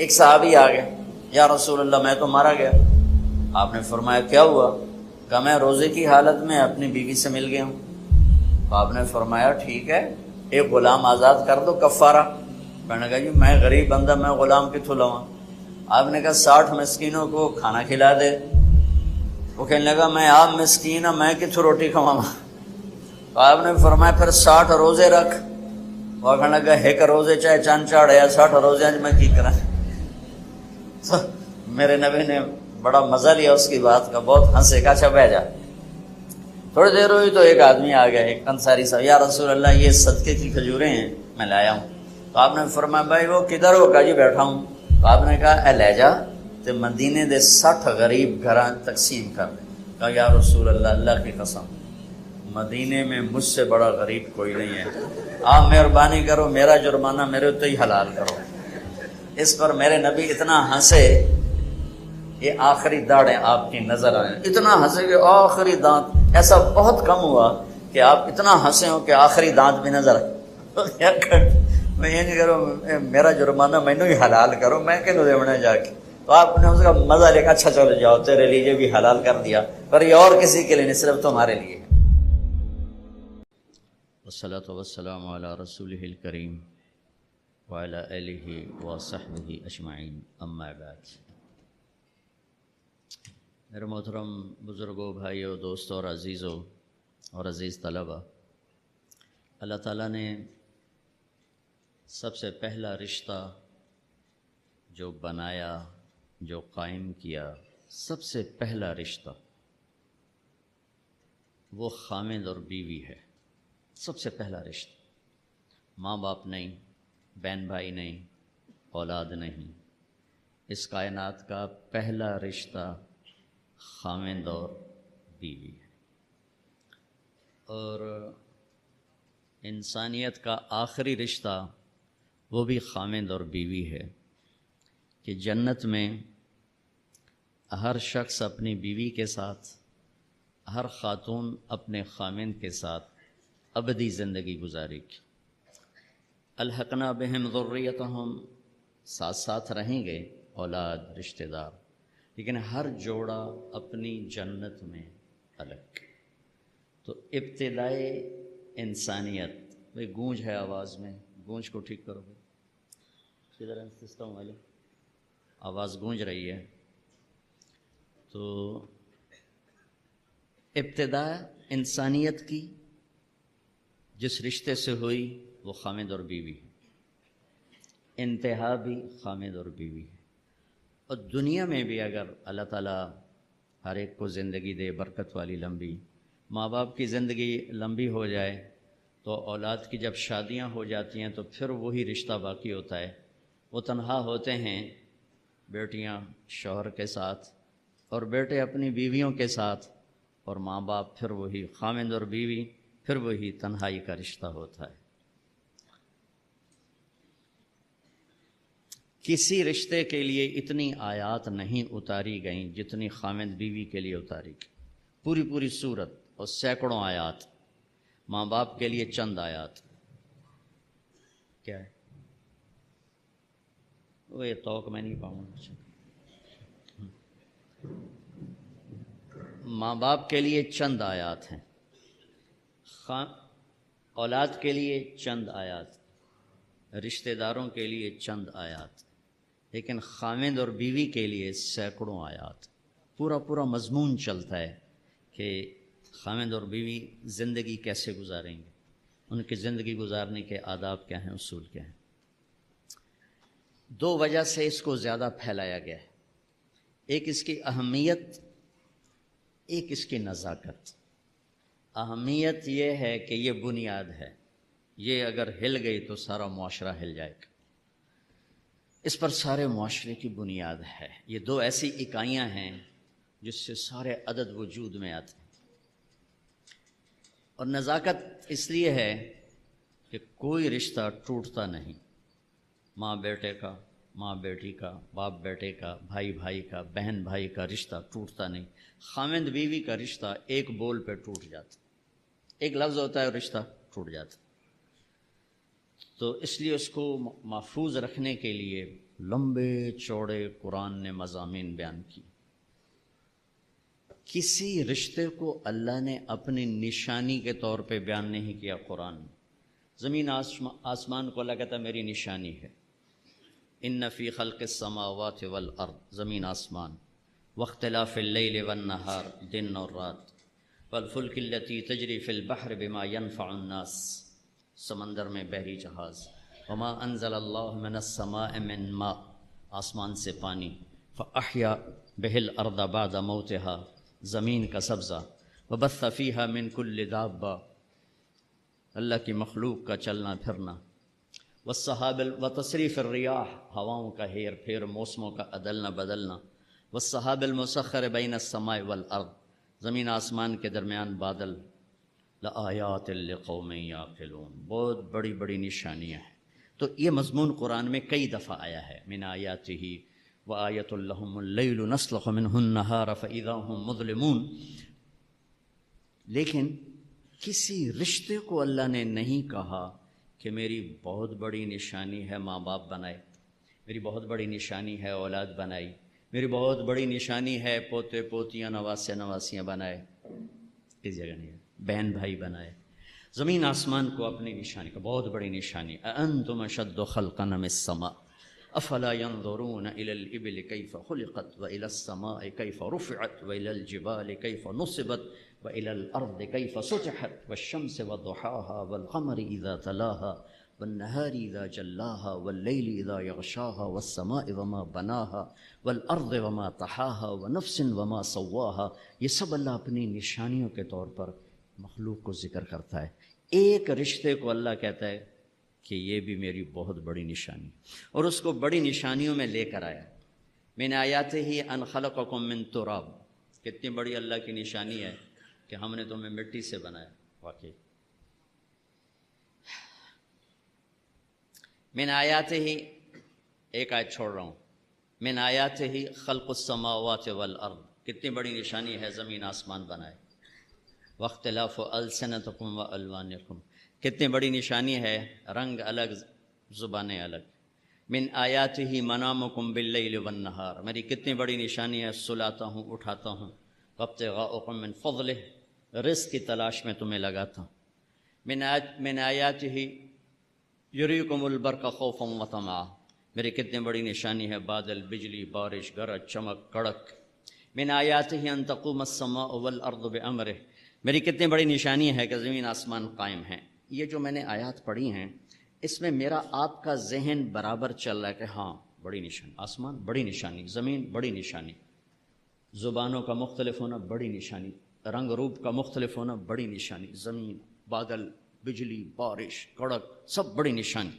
ایک صحابی آ گیا، یا رسول اللہ میں تو مارا گیا۔ آپ نے فرمایا کیا ہوا؟ کہا میں روزے کی حالت میں اپنی بیوی سے مل گیا ہوں۔ تو آپ نے فرمایا ٹھیک ہے، ایک غلام آزاد کر دو کفارہ۔ کہنے لگا جی میں غریب بندہ، میں غلام کتوں لواں؟ آپ نے کہا 60 مسکینوں کو کھانا کھلا دے۔ وہ کہنے لگا میں آپ مسکین ہوں، میں کتوں روٹی کھواواں؟ تو آپ نے فرمایا پھر 60 روزے رکھ۔ وہ کہنے لگا ایک روزے چاہے چند چاڑے 60 روزے میں کی کریں؟ تو میرے نبی نے بڑا مزہ لیا اس کی بات کا، بہت ہنسے، کا اچھا بہ جا۔ تھوڑی دیر ہوئی تو ایک آدمی آ گیا، ایک انصاری صاحب، یا رسول اللہ یہ صدقے کی کھجوریں ہیں میں لایا ہوں۔ تو آپ نے فرمایا بھائی وہ کدھر ہو؟ کہا جی بیٹھا ہوں۔ تو آپ نے کہا اے لے جا تے مدینے دے 60 غریب گھراں تقسیم کر دے۔ کہا یا رسول اللہ اللہ کی قسم مدینے میں مجھ سے بڑا غریب کوئی نہیں ہے، آپ مہربانی کرو میرا جرمانہ میرے اتنے ہی حلال کرو۔ اس پر میرے نبی اتنا ہنسے، یہ آخری داڑیں آپ کی نظر آئیں، اتنا ہنسے کہ آخری دانت، ایسا بہت کم ہوا کہ آپ اتنا ہنسے ہو کہ آخری دانت بھی نظر آئے۔ میں یہ نہیں کروں میرا جرمانہ مینوں ہی حلال کرو، میں کہوں دیونا جا کے۔ تو آپ نے اس کا مزہ لے کے اچھا چلو جاؤ تیرے لیے بھی حلال کر دیا، پر یہ اور کسی کے لیے نہیں، صرف تمہارے لیے۔ والصلاة والسلام علی رسولہ الکریم وعلی آلہ وصحبہ اجمعین، اما بعد۔ میرے محترم بزرگوں، بھائیوں، دوستوں اور عزیزوں اور عزیز طلبہ، اللہ تعالیٰ نے سب سے پہلا رشتہ جو بنایا، جو قائم کیا، سب سے پہلا رشتہ وہ خامند اور بیوی ہے۔ سب سے پہلا رشتہ، ماں باپ نہیں، بہن بھائی نہیں، اولاد نہیں، اس کائنات کا پہلا رشتہ خامند اور بیوی ہے۔ اور انسانیت کا آخری رشتہ وہ بھی خامند اور بیوی ہے کہ جنت میں ہر شخص اپنی بیوی کے ساتھ، ہر خاتون اپنے خامند کے ساتھ ابدی زندگی گزارے گی۔ الحقنا بہم ذریتہم، ساتھ ساتھ رہیں گے اولاد، رشتہ دار، لیکن ہر جوڑا اپنی جنت میں الگ۔ تو ابتدائے انسانیت، بھائی گونج ہے آواز میں، گونج کو ٹھیک کرو بھائی، کدھر ہے سسٹم والے؟ آواز گونج رہی ہے۔ تو ابتدا انسانیت کی جس رشتے سے ہوئی وہ خامند اور بیوی ہے، انتہا بھی خامند اور بیوی ہے۔ اور دنیا میں بھی اگر اللہ تعالیٰ ہر ایک کو زندگی دے برکت والی لمبی، ماں باپ کی زندگی لمبی ہو جائے تو اولاد کی جب شادیاں ہو جاتی ہیں تو پھر وہی رشتہ باقی ہوتا ہے۔ وہ تنہا ہوتے ہیں، بیٹیاں شوہر کے ساتھ اور بیٹے اپنی بیویوں کے ساتھ، اور ماں باپ پھر وہی خامند اور بیوی، پھر وہی تنہائی کا رشتہ ہوتا ہے۔ کسی رشتے کے لیے اتنی آیات نہیں اتاری گئیں جتنی خامند بیوی کے لیے اتاری گئی، پوری پوری سورت اور سینکڑوں آیات۔ ماں باپ کے لیے چند آیات، کیا ہے وہ، یہ توق میں نہیں پاؤں گا۔ ماں باپ کے لیے چند آیات ہیں، اولاد کے لیے چند آیات، رشتہ داروں کے لیے چند آیات، لیکن خامند اور بیوی کے لیے سینکڑوں آیات۔ پورا پورا مضمون چلتا ہے کہ خامند اور بیوی زندگی کیسے گزاریں گے، ان کی زندگی گزارنے کے آداب کیا ہیں، اصول کیا ہیں۔ دو وجہ سے اس کو زیادہ پھیلایا گیا ہے، ایک اس کی اہمیت، ایک اس کی نزاکت۔ اہمیت یہ ہے کہ یہ بنیاد ہے، یہ اگر ہل گئی تو سارا معاشرہ ہل جائے گا، اس پر سارے معاشرے کی بنیاد ہے۔ یہ دو ایسی اکائیاں ہیں جس سے سارے عدد وجود میں آتے ہیں۔ اور نزاکت اس لیے ہے کہ کوئی رشتہ ٹوٹتا نہیں، ماں بیٹے کا، ماں بیٹی کا، باپ بیٹے کا، بھائی بھائی کا، بہن بھائی کا رشتہ ٹوٹتا نہیں۔ خامند بیوی کا رشتہ ایک بول پہ ٹوٹ جاتا، ایک لفظ ہوتا ہے اور رشتہ ٹوٹ جاتا۔ تو اس لیے اس کو محفوظ رکھنے کے لیے لمبے چوڑے قرآن نے مضامین بیان کی. کسی رشتے کو اللہ نے اپنی نشانی کے طور پہ بیان نہیں کیا. قرآن زمین آسمان کو اللہ کہتا ہے میری نشانی ہے. ان فی خلق السماوات والارض، زمین آسمان، واختلاف اللیل والنہار، دن اور رات، والفلک التی تجری فی البحر بما ينفع الناس، سمندر میں بحری جہاز، وما انزل اللہ من السماء من ماء، آسمان سے پانی، فاحیا بہ الارض بعد موتها، زمین کا سبزہ، وبث فیہا من کل دابہ، اللہ کی مخلوق کا چلنا پھرنا، والسحاب وتصریف الریاح، ہواؤں کا ہیر پھیر، موسموں کا عدلنا بدلنا، والسحاب المسخر بین السماء والارض، زمین آسمان کے درمیان بادل، لآیات لقوم یعقلون، بہت بڑی بڑی نشانیاں ہیں. تو یہ مضمون قرآن میں کئی دفعہ آیا ہے. من آیاتہ وآیۃ لہم اللیل نسلخ منہ النہار فاذا ہم مظلمون. لیکن کسی رشتے کو اللہ نے نہیں کہا کہ میری بہت بڑی نشانی ہے ماں باپ بنائے، میری بہت بڑی نشانی ہے اولاد بنائی، میری بہت بڑی نشانی ہے پوتے پوتیاں نواسے نواسیاں بنائے. اس جگہ نہیں ہے. بہن بھائی بنائے. زمین آسمان کو اپنی نشانی کا بہت بڑی نشانی. اانتم اشد خلقا ام السماء افلا ينظرون الى الابل كيف خلقت والى السماء كيف رفعت والى الجبال كيف نصبت وإلى الأرض كيف سطحت والشمس وضحاها والقمر إذا تلاها والنهار إذا جلاها والليل إذا يغشاها والسماء وما بناها والأرض وما طحاها ونفس وما سواها. یہ سب اللہ اپنی نشانیوں کے طور پر مخلوق کو ذکر کرتا ہے. ایک رشتے کو اللہ کہتا ہے کہ یہ بھی میری بہت بڑی نشانی، اور اس کو بڑی نشانیوں میں لے کر آیا. من آیاتہ ان خلقکم من تراب. کتنی بڑی اللہ کی نشانی ہے کہ ہم نے تمہیں مٹی سے بنایا. واقعی من آیاتہ، ایک آیت چھوڑ رہا ہوں، من آیاتہ خلق السماوات والارض، کتنی بڑی نشانی ہے زمین آسمان بنائے. واختلاف السنتکم والوانکم، کتنی بڑی نشانی ہے رنگ الگ زبانیں الگ. من آیاتہ منامکم باللیل والنہار، میری کتنی بڑی نشانی ہے سلاتا ہوں اٹھاتا ہوں. وابتغاؤکم من فضلہ، رزق کی تلاش میں تمہیں لگاتا ہوں. من آیاتہ یریکم البرق خوفا وطمعا، میری کتنی بڑی نشانی ہے بادل، بجلی، بارش، گرج، چمک، کڑک. من آیاتہ ان تقوم السماء والارض بامرہ، میری کتنی بڑی نشانی ہے کہ زمین آسمان قائم ہیں. یہ جو میں نے آیات پڑھی ہیں اس میں میرا آپ کا ذہن برابر چل رہا ہے کہ ہاں بڑی نشانی، آسمان بڑی نشانی، زمین بڑی نشانی، زبانوں کا مختلف ہونا بڑی نشانی، رنگ روپ کا مختلف ہونا بڑی نشانی، زمین، بادل، بجلی، بارش، کڑک، سب بڑی نشانی.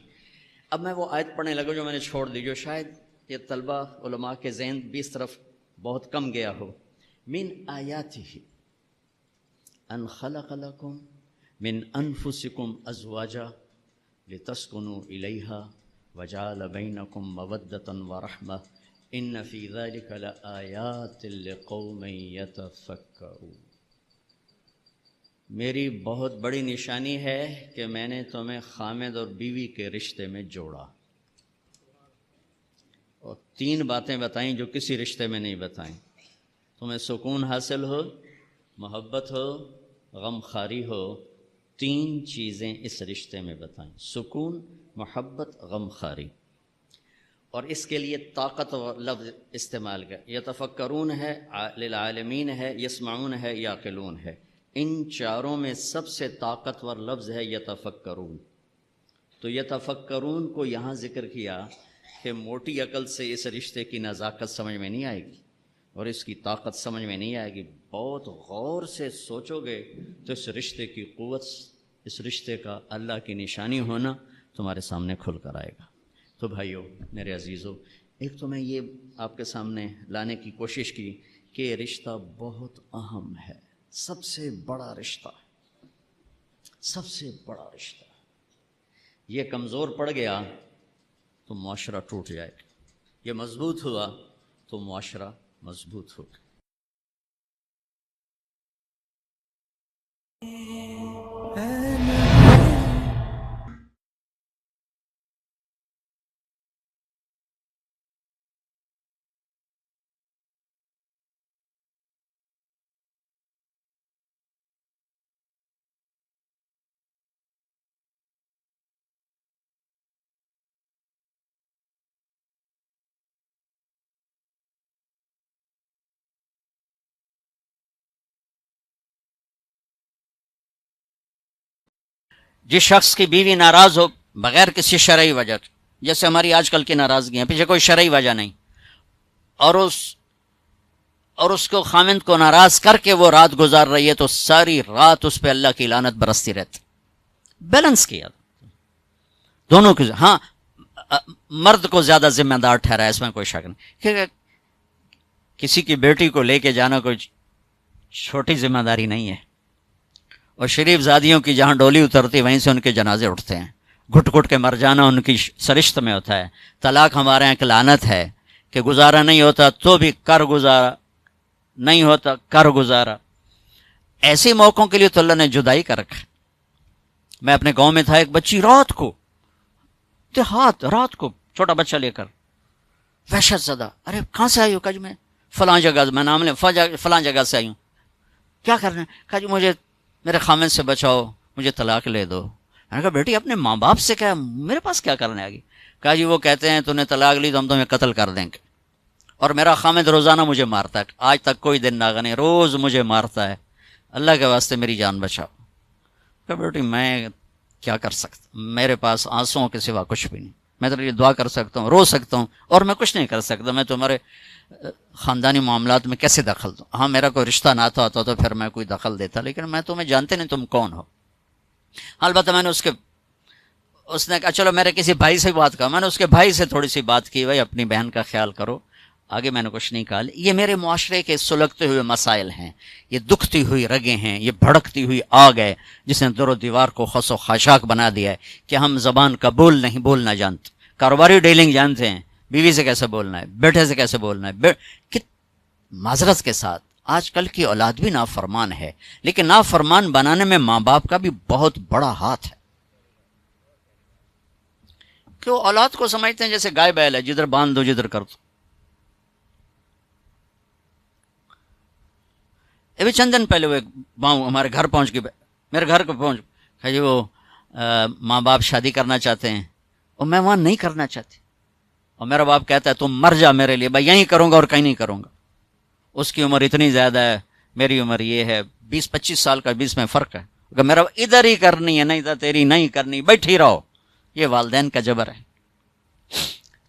اب میں وہ آیت پڑھنے لگا جو میں نے چھوڑ دی، جو شاید یہ طلبہ علماء کے ذہن بھی اس طرف بہت کم گیا ہو. من آیاتہ ان خلق لکم من انفسکم ازواجا لتسکنوا الیہا وجعل بینکم مودۃ ورحمہ ان فی ذلک لآیات لقوم یتفکرون. میری بہت بڑی نشانی ہے کہ میں نے تمہیں خامد اور بیوی کے رشتے میں جوڑا، اور 3 باتیں بتائیں جو کسی رشتے میں نہیں بتائیں. تمہیں سکون حاصل ہو، محبت ہو، غم خاری ہو، 3 چیزیں اس رشتے میں بتائیں: سکون، محبت، غم خاری. اور اس کے لیے طاقت لفظ استعمال کر، یتفکرون ہے، للعالمین ہے، یسمعون ہے، یعقلون ہے. ان چاروں میں سب سے طاقتور لفظ ہے یتفکرون. تو یتفکرون کو یہاں ذکر کیا کہ موٹی عقل سے اس رشتے کی نزاکت سمجھ میں نہیں آئے گی اور اس کی طاقت سمجھ میں نہیں آئے گی. بہت غور سے سوچو گے تو اس رشتے کی قوت، اس رشتے کا اللہ کی نشانی ہونا تمہارے سامنے کھل کر آئے گا. تو بھائیو، میرے عزیزو، ایک تو میں یہ آپ کے سامنے لانے کی کوشش کی کہ یہ رشتہ بہت اہم ہے، سب سے بڑا رشتہ، سب سے بڑا رشتہ. یہ کمزور پڑ گیا تو معاشرہ ٹوٹ جائے گا، یہ مضبوط ہوا تو معاشرہ مضبوط ہوگا. جس شخص کی بیوی ناراض ہو بغیر کسی شرعی وجہ، جیسے ہماری آج کل کی ناراضگی ہیں، پیچھے کوئی شرعی وجہ نہیں، اور اس کو خامند کو ناراض کر کے وہ رات گزار رہی ہے، تو ساری رات اس پہ اللہ کی لعنت برستی رہتی. بیلنس کیا دونوں کی. ہاں مرد کو زیادہ ذمہ دار ٹھہرا ہے، اس میں کوئی شک نہیں، کیونکہ کسی کی بیٹی کو لے کے جانا کوئی چھوٹی ذمہ داری نہیں ہے. اور شریف زادیوں کی جہاں ڈولی اترتی وہیں سے ان کے جنازے اٹھتے ہیں، گھٹ گھٹ کے مر جانا ان کی سرشت میں ہوتا ہے. طلاق ہمارے یہاں ایک لعنت ہے کہ گزارا نہیں ہوتا تو بھی کر گزارا، نہیں ہوتا کر گزارا. ایسے موقعوں کے لیے تو اللہ نے جدائی کر رکھا. میں اپنے گاؤں میں تھا، ایک بچی رات کو چھوٹا بچہ لے کر وحشت زدہ، ارے کہاں سے آئی ہو؟ کہا جی میں فلاں جگہ، میں نام لیں فلاں جگہ سے آئی ہوں. کیا کرنا ہے؟ کہا جی مجھے میرے خامد سے بچاؤ، مجھے طلاق لے دو. میں نے کہا بیٹی اپنے ماں باپ سے کیا، میرے پاس کیا کرنے آگی؟ کہا جی وہ کہتے ہیں تو نے طلاق لی تو ہم تمہیں قتل کر دیں گے، اور میرا خامد روزانہ مجھے مارتا ہے، آج تک کوئی دن ناغا نہیں، روز مجھے مارتا ہے، اللہ کے واسطے میری جان بچاؤ. کہا بیٹی میں کیا کر سکتا، میرے پاس آنسوؤں کے سوا کچھ بھی نہیں. میں تو یہ دعا کر سکتا ہوں، رو سکتا ہوں، اور میں کچھ نہیں کر سکتا. میں تمہارے خاندانی معاملات میں کیسے دخل دوں؟ ہاں میرا کوئی رشتہ ناتا ہوتا تو پھر میں کوئی دخل دیتا، لیکن میں تمہیں جانتے نہیں تم کون ہو. البتہ میں نے اس نے کہا چلو میرے کسی بھائی سے بات کر. میں نے اس کے بھائی سے تھوڑی سی بات کی، بھائی اپنی بہن کا خیال کرو. آگے میں نے کچھ نہیں کہا. یہ میرے معاشرے کے سلگتے ہوئے مسائل ہیں، یہ دکھتی ہوئی رگیں ہیں، یہ بھڑکتی ہوئی آگ ہے جس نے در و دیوار کو خس و خاشاک بنا دیا ہے کہ ہم زبان کا بولنا جانتے، کاروباری ڈیلنگ جانتے ہیں، بیوی سے کیسے بولنا ہے، بیٹے سے کیسے بولنا ہے. معذرت کے ساتھ آج کل کی اولاد بھی نافرمان ہے، لیکن نافرمان بنانے میں ماں باپ کا بھی بہت بڑا ہاتھ ہے. کہ وہ اولاد کو سمجھتے ہیں جیسے گائے بیل ہے، جدھر باندھ دو جدھر کر دو. ابھی چند دن پہلے وہ ہمارے گھر پہنچ گئی، میرے گھر کو پہنچ کہ وہ ماں باپ شادی کرنا چاہتے ہیں اور میں وہاں نہیں کرنا چاہتی، اور میرا باپ کہتا ہے تم مر جا میرے لیے، بھائی یہیں کروں گا اور کہیں نہیں کروں گا. اس کی عمر اتنی زیادہ ہے، میری عمر یہ ہے، 20-25 سال کا 20 میں فرق ہے. اگر میرا ادھر ہی کرنی ہے، نہیں تو تیری نہیں کرنی، بیٹھی رہو. یہ والدین کا جبر ہے.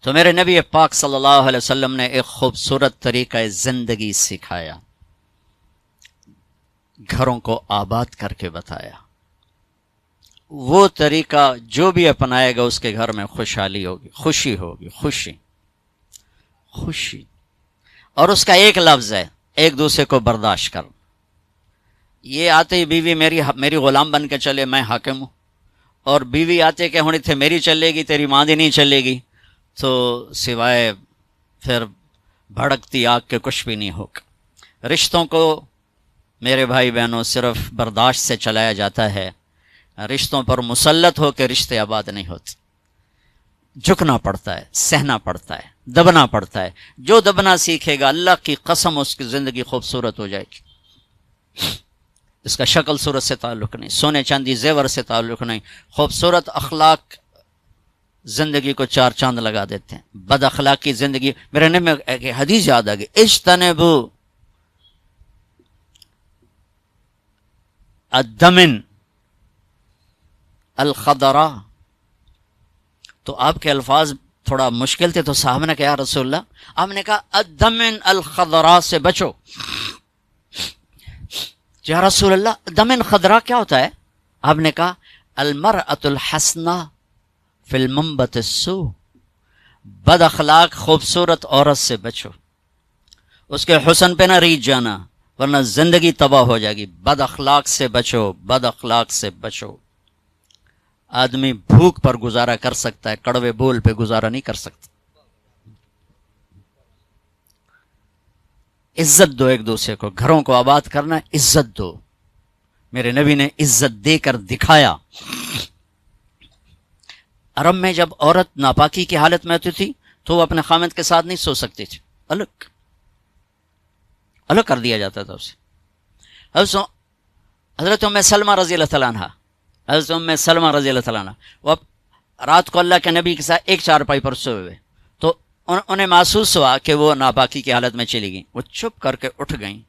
تو میرے نبی پاک صلی اللہ علیہ وسلم نے ایک خوبصورت طریقہ زندگی سکھایا، گھروں کو آباد کر کے بتایا. وہ طریقہ جو بھی اپنائے گا اس کے گھر میں خوشحالی ہوگی، خوشی ہوگی، خوشی. اور اس کا ایک لفظ ہے، ایک دوسرے کو برداشت کر. یہ آتے ہی بیوی میری غلام بن کے چلے، میں حاکم ہوں، اور بیوی آتے کہ ہونی تھے میری چلے گی، تیری ماں دی نہیں چلے گی، تو سوائے پھر بھڑکتی آگ کے کچھ بھی نہیں ہوگا. رشتوں کو میرے بھائی بہنوں صرف برداشت سے چلایا جاتا ہے. رشتوں پر مسلط ہو کے رشتے آباد نہیں ہوتے. جھکنا پڑتا ہے، سہنا پڑتا ہے، دبنا پڑتا ہے. جو دبنا سیکھے گا اللہ کی قسم اس کی زندگی خوبصورت ہو جائے گی. اس کا شکل صورت سے تعلق نہیں، سونے چاندی زیور سے تعلق نہیں. خوبصورت اخلاق زندگی کو 4 چاند لگا دیتے ہیں. بد اخلاقی زندگی، میرے نبی میں ایک حدیث یاد آ گئی، اجتنبو الدمن الخضراء. تو آپ کے الفاظ تھوڑا مشکل تھے، تو صاحب نے کہا یا رسول اللہ، آپ نے کہا الدمن الخضراء سے بچو. یا رسول اللہ دمن خضراء کیا ہوتا ہے؟ آپ نے کہا المرأة الحسنہ فی المنبت السوء. بد اخلاق خوبصورت عورت سے بچو، اس کے حسن پہ نہ ریچھ جانا ورنہ زندگی تباہ ہو جائے گی. بد اخلاق سے بچو، بد اخلاق سے بچو. آدمی بھوک پر گزارا کر سکتا ہے، کڑوے بول پہ گزارا نہیں کر سکتا. عزت دو ایک دوسرے کو. گھروں کو آباد کرنا، عزت دو. میرے نبی نے عزت دے کر دکھایا. عرب میں جب عورت ناپاکی کی حالت میں ہوتی تھی تو وہ اپنے خامد کے ساتھ نہیں سو سکتی تھی، الگ کر دیا جاتا تھا اسے. حضرت ام سلمہ رضی اللہ تعالیٰ عنہ وہ رات کو اللہ کے نبی کے ساتھ ایک چارپائی پر سوئے ہوئے، تو انہیں محسوس ہوا کہ وہ ناپاکی کی حالت میں چلی گئیں. وہ چپ کر کے اٹھ گئیں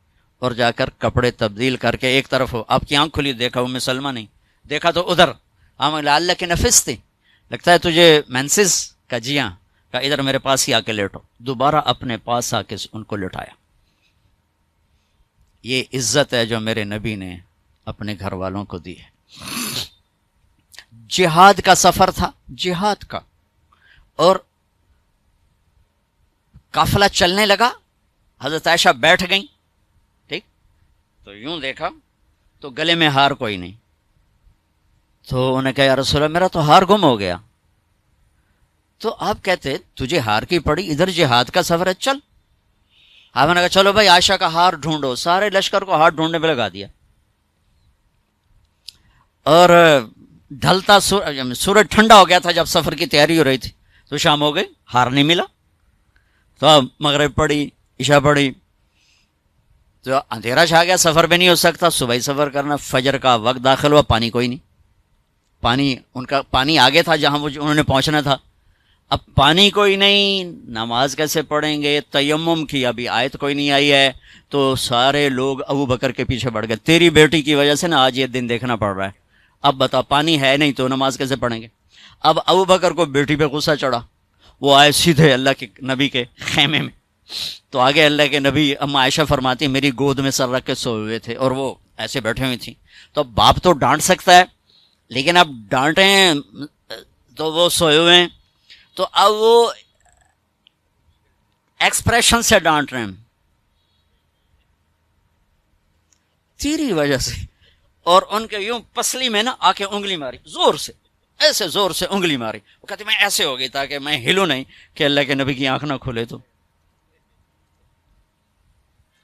اور جا کر کپڑے تبدیل کر کے ایک طرف ہو، آپ کی آنکھ کھلی، دیکھا ام سلمہ نہیں، دیکھا تو ادھر، اللہ کے نفس تھی، لگتا ہے تجھے مینسز کا؟ جی ہاں، کہا ادھر میرے پاس ہی آ کے لیٹو، دوبارہ اپنے پاس آ کے ان کو لٹایا۔ یہ عزت ہے جو میرے نبی نے اپنے گھر والوں کو دی ہے۔ جہاد کا سفر تھا، جہاد کا، اور قافلہ چلنے لگا، حضرت عائشہ بیٹھ گئیں، ٹھیک، تو یوں دیکھا تو گلے میں ہار کوئی نہیں، تو انہیں کہا یا رسول اللہ میرا تو ہار گم ہو گیا۔ تو آپ کہتے تجھے ہار کی پڑی، ادھر جہاد کا سفر ہے، چل۔ آپ نے کہا چلو بھائی عائشہ کا ہار ڈھونڈو، سارے لشکر کو ہار ڈھونڈنے پہ لگا دیا، اور ڈھلتا سورج ٹھنڈا ہو گیا تھا، جب سفر کی تیاری ہو رہی تھی تو شام ہو گئی، ہار نہیں ملا، تو اب مغرب پڑی، عشاء پڑی، تو اندھیرا چھا گیا، سفر بھی نہیں ہو سکتا، صبح ہی سفر کرنا، فجر کا وقت داخل ہوا، پانی کوئی نہیں، پانی ان کا پانی آگے تھا جہاں وہ انہوں نے پہنچنا تھا، اب پانی کوئی نہیں، نماز کیسے پڑھیں گے؟ تیمم کی ابھی آیت کوئی نہیں آئی ہے، تو سارے لوگ ابو بکر کے پیچھے بڑھ گئے، تیری بیٹی کی وجہ سے نا آج یہ دن دیکھنا پڑ رہا ہے، اب بتا پانی ہے نہیں تو نماز کیسے پڑھیں گے؟ اب ابو بکر کو بیٹی پہ غصہ چڑھا، وہ آئے سیدھے اللہ کے نبی کے خیمے میں، تو آگے اللہ کے نبی، اما عائشہ فرماتی میری گود میں سر رکھ کے سوئے ہوئے تھے اور وہ ایسے بیٹھے ہوئی تھیں، تو باپ تو ڈانٹ سکتا ہے، لیکن اب ڈانٹیں تو وہ سوئے ہوئے ہیں، تو اب وہ ایکسپریشن سے ڈانٹ رہے ہیں تیری وجہ سے، اور ان کے یوں پسلی میں نا آ کے انگلی ماری زور سے، ایسے زور سے انگلی ماری، وہ کہتے میں ایسے ہو گئی تاکہ میں ہلوں نہیں کہ اللہ کے نبی کی آنکھ نہ کھلے، تو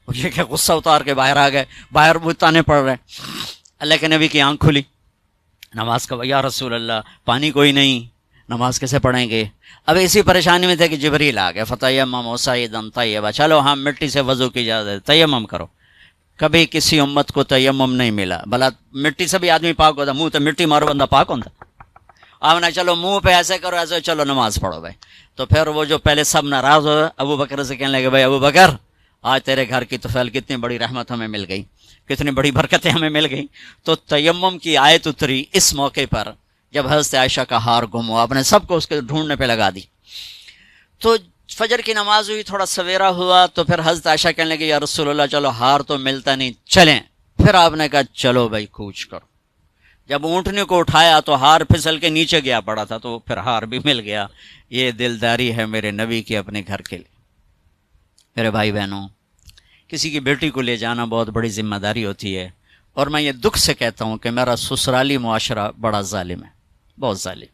یہ کہ غصہ اتار کے باہر آ گئے، باہر وہ تانے پڑ رہے، اللہ کے نبی کی آنکھ کھلی، نماز کا یا رسول اللہ پانی کوئی نہیں، نماز کیسے پڑھیں گے؟ اب اسی پریشانی میں تھے کہ جبریل آ گئے، فتیمموا صعیدا طیبا، چلو ہاں مٹی سے وضو کی اجازت ہے، تیمم کرو۔ کبھی کسی امت کو تیمم نہیں ملا، بھلا مٹی سے بھی آدمی پاک ہوتا، منہ تو مٹی مارو بندہ پاک ہوتا، آپ نے چلو منہ پہ ایسے کرو ایسے، چلو نماز پڑھو بھائی۔ تو پھر وہ جو پہلے سب ناراض ہو ابو بکر سے کہنے لگے بھائی ابو بکر آج تیرے گھر کی طفیل کتنی بڑی رحمت ہمیں مل گئی، کتنی بڑی برکتیں ہمیں مل گئی۔ تو تیمم کی آیت اتری اس موقع پر جب حضرت عائشہ کا ہار گم ہوا، آپ نے سب کو اس کے ڈھونڈنے پہ لگا دی۔ تو فجر کی نماز ہوئی، تھوڑا سویرا ہوا، تو پھر حضرت عائشہ کہنے لگے یا رسول اللہ چلو ہار تو ملتا نہیں، چلیں۔ پھر آپ نے کہا چلو بھائی کوچ کرو۔ جب اونٹنے کو اٹھایا تو ہار پھسل کے نیچے گیا پڑا تھا، تو پھر ہار بھی مل گیا۔ یہ دلداری ہے میرے نبی کی اپنے گھر کے لیے۔ میرے بھائی بہنوں، کسی کی بیٹی کو لے جانا بہت بڑی ذمہ داری ہوتی ہے، اور میں یہ دکھ سے کہتا ہوں کہ میرا سسرالی معاشرہ بڑا ظالم ہے، بہت ظالم۔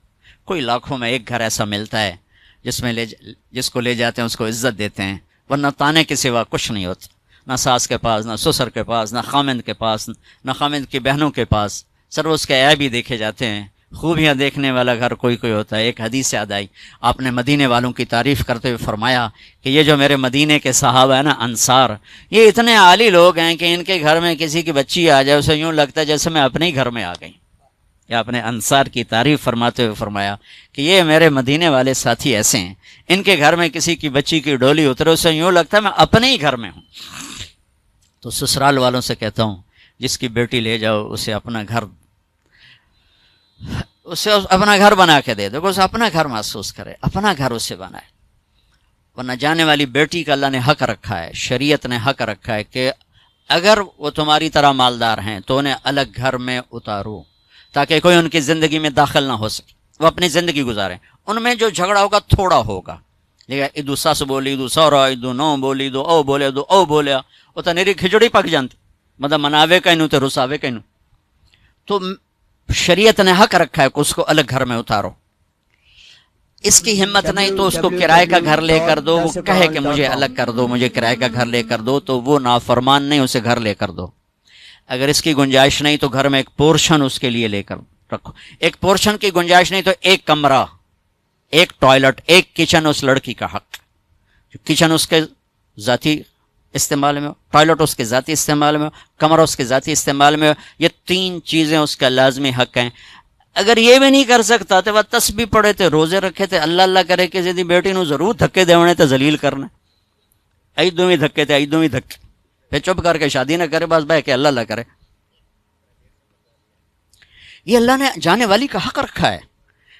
کوئی لاکھوں میں ایک گھر ایسا ملتا ہے جس کو لے جاتے ہیں اس کو عزت دیتے ہیں، ورنہ تانے کے سوا کچھ نہیں ہوتا، نہ ساس کے پاس، نہ سسر کے پاس، نہ خامند کے پاس، نہ خامند کی بہنوں کے پاس، صرف اس کے عیب ہی دیکھے جاتے ہیں۔ خوبیاں دیکھنے والا گھر کوئی کوئی ہوتا ہے۔ ایک حدیث یاد آئی، آپ نے مدینے والوں کی تعریف کرتے ہوئے فرمایا کہ یہ جو میرے مدینے کے صحابہ ہیں نا، انصار، یہ اتنے عالی لوگ ہیں کہ ان کے گھر میں کسی کی بچی آ جائے اسے یوں لگتا ہے جیسے میں اپنے ہی گھر میں آ گئی۔ یا اپنے انصار کی تعریف فرماتے ہوئے فرمایا کہ یہ میرے مدینے والے ساتھی ایسے ہیں، ان کے گھر میں کسی کی بچی کی ڈولی اترے اسے یوں لگتا ہے میں اپنے ہی گھر میں ہوں۔ تو سسرال والوں سے کہتا ہوں جس کی بیٹی لے جاؤ اسے اپنا گھر بنا کے دے دو، اسے اپنا گھر محسوس کرے، اپنا گھر اسے بنائے۔ ورنہ جانے والی بیٹی کا اللہ نے حق رکھا ہے، شریعت نے حق رکھا ہے کہ اگر وہ تمہاری طرح مالدار ہیں تو انہیں الگ گھر میں اتارو، تاکہ کوئی ان کی زندگی میں داخل نہ ہو سکے، وہ اپنی زندگی گزاریں۔ ان میں جو جھگڑا ہوگا تھوڑا ہوگا، لیکن ادو سس بولی ادو سورا ادو نو بولی ادو او بولے ادو او بولیا، وہ تو نیری کھچڑی پک جانتی، مطلب مناوے کہنو تو رساوے کہنو۔ تو شریعت نے حق رکھا ہے کہ اس کو الگ گھر میں اتارو۔ اس کی ہمت نہیں تو اس کو کرائے کا گھر لے کر دو، وہ کہے کہ مجھے الگ کر دو، مجھے کرائے کا گھر لے کر دو، تو وہ نافرمان نہیں، اسے گھر لے کر دو۔ اگر اس کی گنجائش نہیں تو گھر میں ایک پورشن اس کے لیے لے کر رکھو۔ ایک پورشن کی گنجائش نہیں تو ایک کمرہ، ایک ٹوائلٹ، ایک کچن اس لڑکی کا حق۔ کچن اس کے ذاتی استعمال میں ہو، ٹوائلٹ اس کے ذاتی استعمال میں ہو، کمرہ اس کے ذاتی استعمال میں ہو، یہ تین چیزیں اس کا لازمی حق ہیں۔ اگر یہ بھی نہیں کر سکتا تو وہ تسبیح پڑھے تھے، روزے رکھے تھے، اللہ اللہ کرے کسی دی بیٹی نو ضرور دھکے دیونے تے ذلیل کرنا، ایدوں ہی دھکے تے ایدوں ہی دھکے، پھر چپ کر کے شادی نہ کرے، بس بہ کے اللہ اللہ کرے۔ یہ اللہ نے جانے والی کا حق رکھا ہے.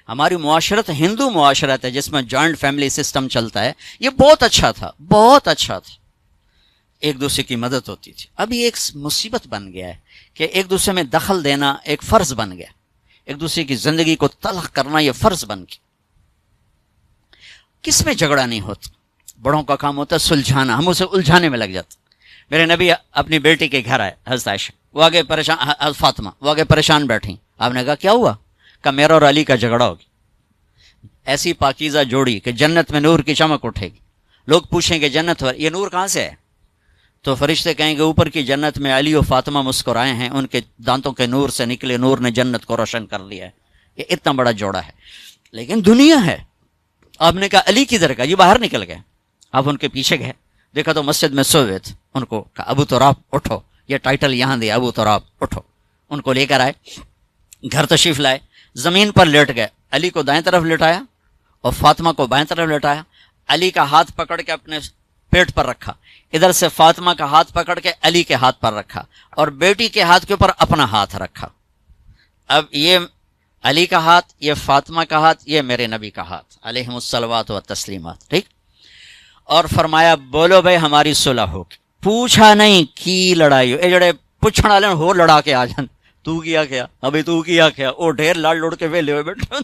ہماری معاشرت ہندو معاشرت ہے جس میں جوائنٹ فیملی سسٹم چلتا ہے، یہ بہت اچھا تھا، بہت اچھا تھا، ایک دوسرے کی مدد ہوتی تھی. ابھی ایک مصیبت بن گیا ہے کہ ایک دوسرے میں دخل دینا ایک فرض بن گیا، ایک دوسرے کی زندگی کو تلخ کرنا یہ فرض بن گیا. کس میں جھگڑا نہیں ہوتا، بڑوں کا کام ہوتا ہے سلجھانا، ہم اسے الجھانے میں لگ جاتے. میرے نبی اپنی بیٹی کے گھر آئے، حضرت عائشہ، وہ آگے پریشان، فاطمہ وہ آگے پریشان بیٹھی. آپ نے کہا کیا ہوا؟ کہ میرا اور علی کا جھگڑا ہوگی. ایسی پاکیزہ جوڑی کہ جنت میں نور کی چمک اٹھے گی. لوگ پوچھیں گے جنت یہ نور کہاں سے ہے؟ تو فرشتے کہیں گے اوپر کی جنت میں علی و فاطمہ مسکرائے ہیں، ان کے دانتوں کے نور سے نکلے نور نے جنت کو روشن کر لیا ہے. یہ اتنا بڑا جوڑا ہے. لیکن دنیا ہے. آپ نے کہا علی کدھر کا؟ یہ باہر نکل گئے. آپ ان کے پیچھے گئے، دیکھا تو مسجد میں سوئے تھے. ان کو کہا ابو تراب اٹھو، یہ ٹائٹل یہاں دیا، ابو تراب اٹھو. ان کو لے کر آئے، گھر تشریف لائے، زمین پر لیٹ گئے. علی کو دائیں طرف لٹایا اور فاطمہ کو بائیں طرف لٹایا. علی کا ہاتھ پکڑ کے اپنے پیٹ پر رکھا، ادھر سے فاطمہ کا ہاتھ پکڑ کے علی کے ہاتھ پر رکھا، اور بیٹی کے ہاتھ کے اوپر اپنا ہاتھ رکھا. اب یہ علی کا ہاتھ، یہ فاطمہ کا ہاتھ، یہ میرے نبی کا ہاتھ علیہم الصلوات و تسلیمات. ٹھیک. اور فرمایا بولو بھائی ہماری صلح ہوگی. پوچھا نہیں کی لڑائی اے جڑے پوچھنے والے ہو لڑا کے آ جان، تو کیا کیا ابھی، تو کیا کیا، وہ ڈھیر لاڑ لوڑ کے ویلے ہوئے بیٹھے.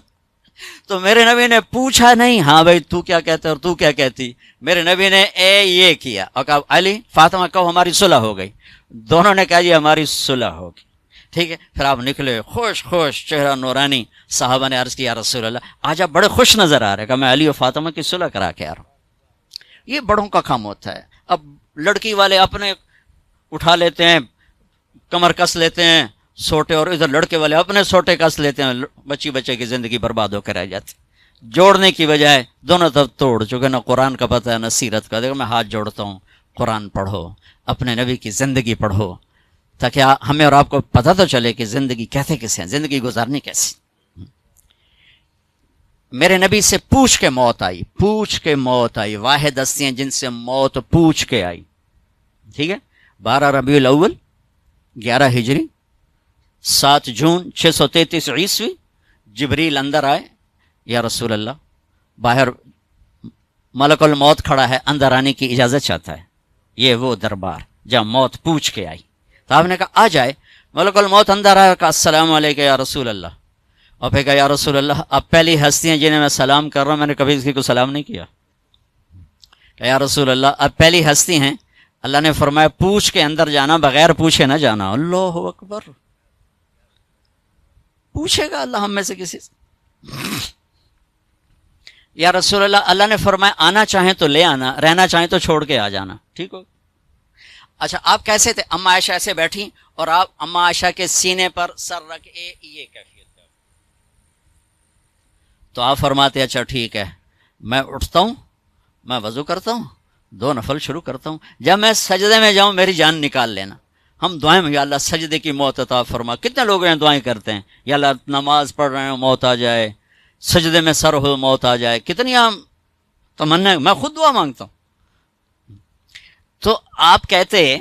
تو میرے نبی نے پوچھا نہیں ہاں بھائی تو کیا کہتے اور تو کیا کہتی. میرے نبی نے یہ کیا اور کہا علی فاطمہ کہو ہماری صلح ہو گئی. دونوں نے کہا جی ہماری صلح ہوگی. ٹھیک ہے. پھر آپ نکلے خوش خوش، چہرہ نورانی. صحابہ نے عرض کیا یا رسول اللہ آج آپ بڑے خوش نظر آ رہے. کہ میں علی و فاطمہ کی صلح کرا کے آ رہا ہوں. یہ بڑوں کا کام ہوتا ہے. اب لڑکی والے اپنے اٹھا لیتے ہیں، کمر کس لیتے ہیں سوٹے، اور ادھر لڑکے والے اپنے سوٹے کس لیتے ہیں، بچی بچے کی زندگی برباد ہو کر رہ جاتی. جوڑنے کی بجائے دونوں طرف توڑ چکے. نہ قرآن کا پتہ ہے نہ سیرت کا. دیکھو میں ہاتھ جوڑتا ہوں، قرآن پڑھو، اپنے نبی کی زندگی پڑھو، تاکہ ہمیں اور آپ کو پتہ تو چلے کہ زندگی کہتے کیسے ہیں، زندگی گزارنی کیسی. میرے نبی سے پوچھ کے موت آئی، پوچھ کے موت آئی. واحد ہستیاں جن سے موت پوچھ کے آئی. ٹھیک ہے. 12 ربیع الاول 11 ہجری 7 جون 633 عیسوی جبریل اندر آئے. یا رسول اللہ باہر ملک الموت کھڑا ہے، اندر آنے کی اجازت چاہتا ہے. یہ وہ دربار جہاں موت پوچھ کے آئی. تو آپ نے کہا آ جائے. ملک الموت اندر آیا، کہا السلام علیکم یا رسول اللہ. اور پھر کہا یا رسول اللہ اب پہلی ہستیاں جنہیں میں سلام کر رہا ہوں، میں نے کبھی کسی کو سلام نہیں کیا. کہ یا رسول اللہ اب پہلی ہستی ہیں، اللہ نے فرمایا پوچھ کے اندر جانا، بغیر پوچھے نہ جانا. اللہ اکبر. پوچھے گا اللہ ہم میں سے کسی سے؟ یا رسول اللہ اللہ نے فرمایا آنا چاہیں تو لے آنا، رہنا چاہیں تو چھوڑ کے آ جانا. ٹھیک ہو. اچھا آپ کیسے تھے؟ اما عائشہ ایسے بیٹھی اور آپ اما عائشہ کے سینے پر سر رکھ یہ کیفیت ہے. تو آپ فرماتے اچھا ٹھیک ہے، میں اٹھتا ہوں، میں وضو کرتا ہوں، 2 نفل شروع کرتا ہوں، جب میں سجدے میں جاؤں میری جان نکال لینا. ہم دعائیں میں یا اللہ سجدے کی موت عطا فرما. کتنے لوگ ہیں دعائیں کرتے ہیں یا اللہ نماز پڑھ رہے ہیں موت آ جائے، سجدے میں سر ہو موت آ جائے. کتنی عام تمنا. میں خود دعا مانگتا ہوں. تو آپ کہتے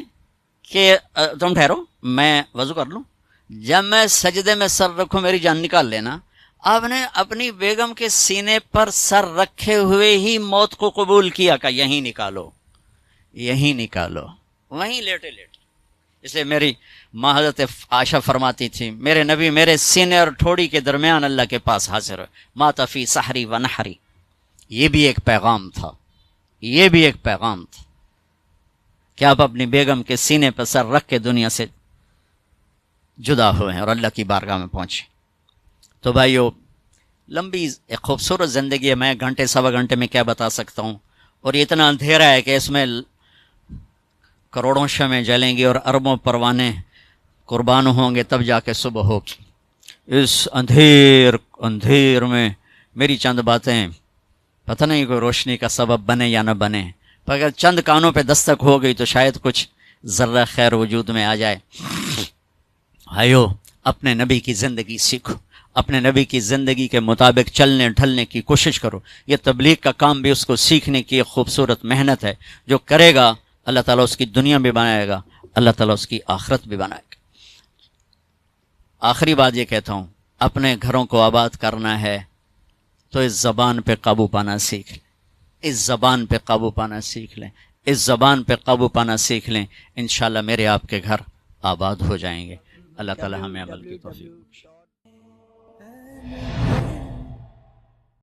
کہ تم ٹھہرو میں وضو کر لوں، جب میں سجدے میں سر رکھوں میری جان نکال لینا. آپ نے اپنی بیگم کے سینے پر سر رکھے ہوئے ہی موت کو قبول کیا کہ یہیں نکالو، یہیں نکالو، وہیں لیٹے لیٹے. اس لیے میری ماں حضرت عائشہ فرماتی تھی میرے نبی میرے سینے اور ٹھوڑی کے درمیان اللہ کے پاس حاضر ہے. مات فی سحری و نحری. یہ بھی ایک پیغام تھا، یہ بھی ایک پیغام تھا کہ آپ اپنی بیگم کے سینے پر سر رکھ کے دنیا سے جدا ہوئے ہیں اور اللہ کی بارگاہ میں پہنچے. تو بھائیو لمبی ایک خوبصورت زندگی ہے. میں گھنٹے سوا گھنٹے میں کیا بتا سکتا ہوں. اور یہ اتنا اندھیرا ہے کہ اس میں کروڑوں شمعیں جلیں گی اور اربوں پروانے قربان ہوں گے تب جا کے صبح ہوگی. اس اندھیر میں میری چند باتیں پتہ نہیں کوئی روشنی کا سبب بنے یا نہ بنے، پر اگر چند کانوں پہ دستک ہو گئی تو شاید کچھ ذرہ خیر وجود میں آ جائے. آئیو اپنے نبی کی زندگی سیکھو، اپنے نبی کی زندگی کے مطابق چلنے ڈھلنے کی کوشش کرو. یہ تبلیغ کا کام بھی اس کو سیکھنے کی ایک خوبصورت محنت ہے. جو کرے گا اللہ تعالیٰ اس کی دنیا بھی بنائے گا، اللہ تعالیٰ اس کی آخرت بھی بنائے گا. آخری بات یہ کہتا ہوں، اپنے گھروں کو آباد کرنا ہے تو اس زبان پہ قابو پانا سیکھ لیں، اس زبان پہ قابو پانا سیکھ لیں، اس زبان پہ قابو پانا سیکھ لیں، انشاءاللہ میرے آپ کے گھر آباد ہو جائیں گے۔ اللہ تعالی ہمیں عمل کی توفیق بخشے۔